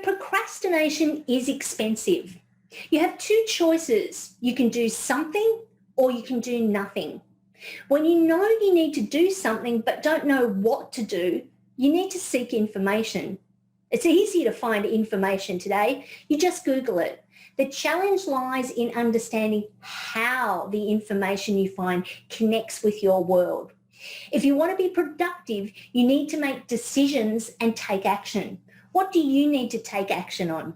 Procrastination is expensive. You have two choices. You can do something or you can do nothing. When you know you need to do something but don't know what to do, you need to seek information. It's easy to find information today. You just Google it. The challenge lies in understanding how the information you find connects with your world. If you want to be productive, you need to make decisions and take action. What do you need to take action on?